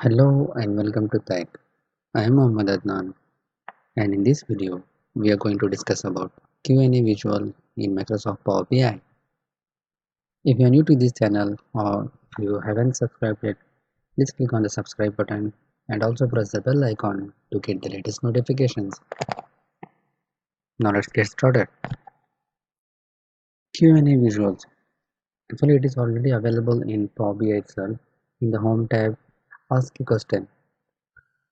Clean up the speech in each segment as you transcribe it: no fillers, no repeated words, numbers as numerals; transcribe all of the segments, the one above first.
Hello and welcome to TAIK. I am mohammedadnant, and in this video we are going to discuss about Q&A visual in Microsoft Power BI. If you are new to this channel or if you haven't subscribed yet, please click on the subscribe button and also press the bell icon to get the latest notifications. Now let's get started. Q&A visuals. Actually, it is already available in Power BI itself in the Home tab. Ask a question.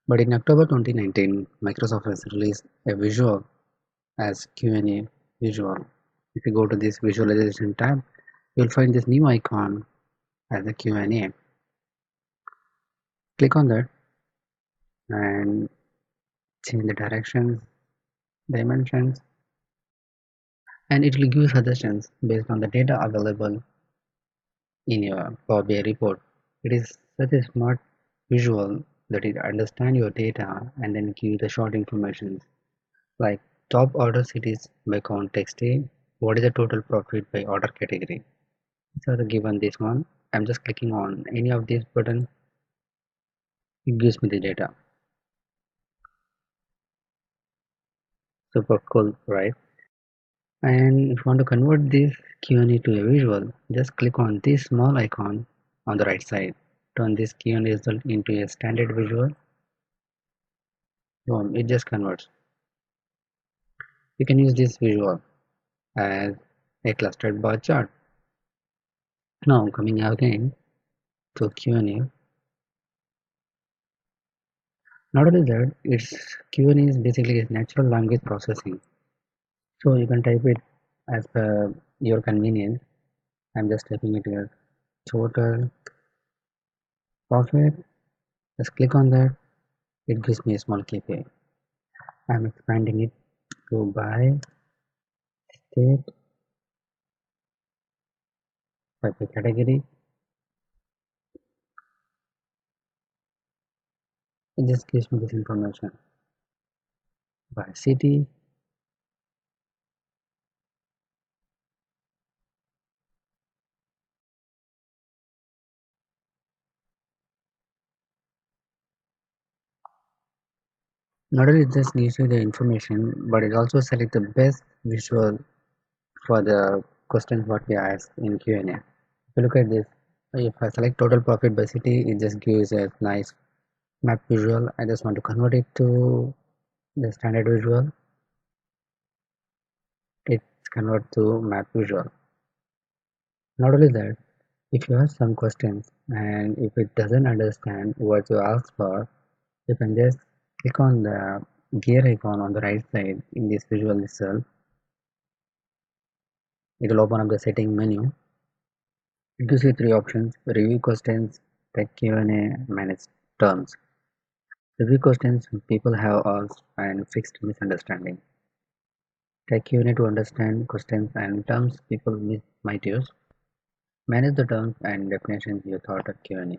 But in October 2019, Microsoft has released a visual as Q&A visual. If you go to this visualization tab, you'll find this new icon as a Q&A. Click on that and change the directions, dimensions, and it will give suggestions based on the data available in your Power BI report. It is such a smart visual that it understands your data and then give the short information like top order cities by count text A, what is the total profit by order category. So the given this one, I'm just clicking on any of these buttons, it gives me the data. Super cool, right? And if you want to convert this Q&A to a visual, just click on this small icon on the right side. Turn this Q&A result into a standard visual. Boom, it just converts. You can use this visual as a clustered bar chart. Now coming again to Q&A. Not only that, its Q&A is basically natural language processing. So you can type it as per your convenience. I'm just typing it here. Total profit. Just click on that. It gives me a small KPI. I'm expanding it to by state, by category. It just gives me this information by city. Not only it just gives you the information, but it also selects the best visual for the questions what we asked in Q&A. If you look at this, if I select total profit by city, it just gives a nice map visual. I just want to convert it to the standard visual. It's convert to map visual. Not only that, if you have some questions and if it doesn't understand what you asked for, you can just click on the gear icon on the right side in this visual itself. It will open up the setting menu. It gives you three options: review questions, tech Q&A, manage terms. Review questions people have asked and fixed misunderstanding. Tech Q&A to understand questions and terms people might use. Manage the terms and definitions you thought of Q&A.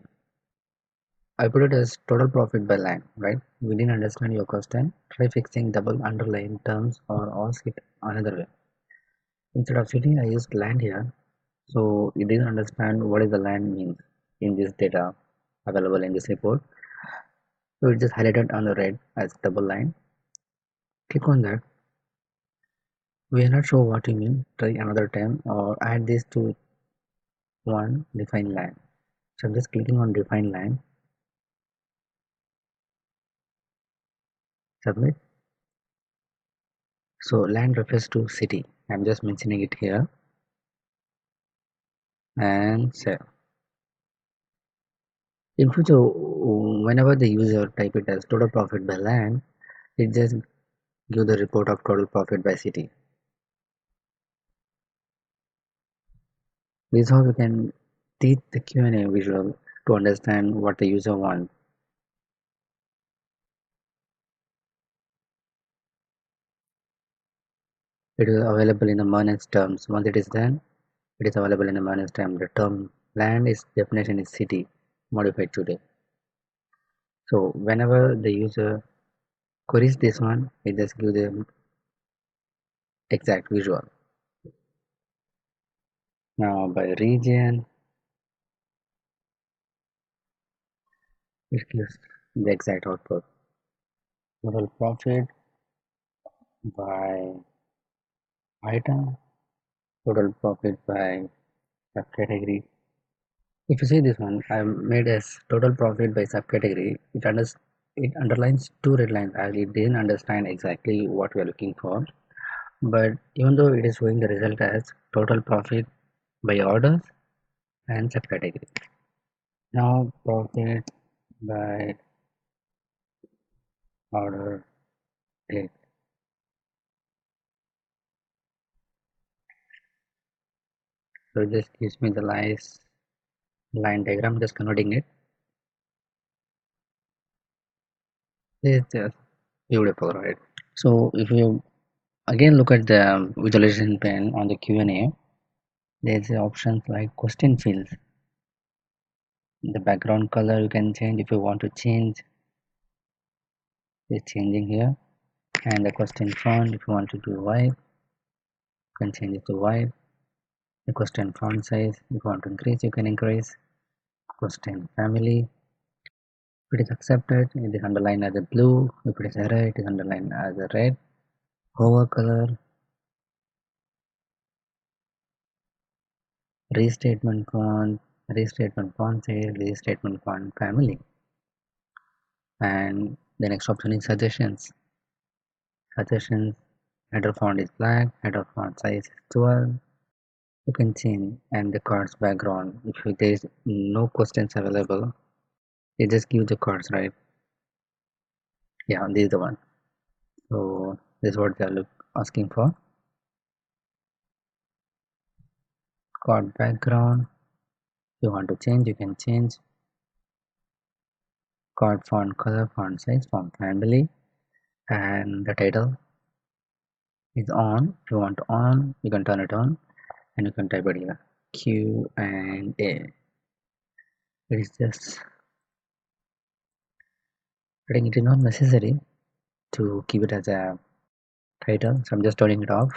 I put it as total profit by line, right? We didn't understand your question. Try fixing double underline terms or ask it another way. Instead of city, I used land here. So it didn't understand what is the land means in this data available in this report. So it just highlighted on the red as double line. Click on that. We are not sure what you mean. Try another time or add this to one define land. So I'm just clicking on define land. Submit. So land refers to city. I'm just mentioning it here and save. In future, whenever the user type it as total profit by land, it just give the report of total profit by city. This is how we can teach the Q&A visual to understand what the user wants. It is available in the managed terms. Once it is done, it is available in the managed term. The term land is definition is city modified today. So whenever the user queries this one, it just gives them exact visual. Now by region, it gives the exact output. Total profit by item, total profit by subcategory. If you see this one, I made as total profit by subcategory. It underlines two red lines as it didn't understand exactly what we are looking for. But even though it is showing the result as total profit by orders and subcategory. Now profit by order date. So this gives me the nice line diagram, just converting it. It's just beautiful, right? So if you again look at the visualization pane on the Q&A, there's options like question fields. The background color you can change if you want to change. It's changing here. And the question font, if you want to do white, you can change it to white. The question font size, if you want to increase, you can increase. Question family, if it is accepted, it is underlined as a blue. If it is error, it is underlined as a red. Hover color, restatement font size, restatement font family. And the next option is suggestions. Suggestions, header font is black, header font size is 12. You can change, and the card's background. If there is no questions available, you just give the cards, right? Yeah, this is the one. So this is what they are asking for. Card background. If you want to change, you can change. Card font color, font size, font family, and the title is on. If you want on, you can turn it on, and you can type it here. Q and A. It is just. I think it is not necessary to keep it as a title, so I'm just turning it off.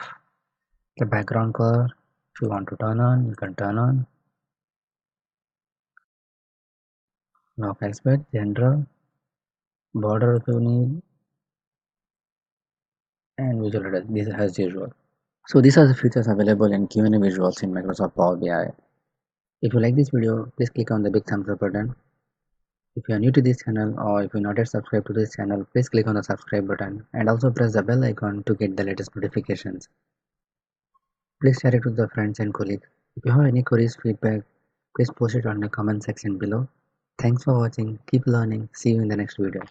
The background color, if you want to turn on, you can turn on. Now expert, general, border if you need, and visual editor. This is as usual. So these are the features available in Q&A visuals in Microsoft Power BI. If you like this video, please click on the big thumbs up button. If you are new to this channel or if you are not yet subscribed to this channel, please click on the subscribe button and also press the bell icon to get the latest notifications. Please share it with your friends and colleagues. If you have any queries, feedback, please post it on the comment section below. Thanks for watching. Keep learning. See you in the next video.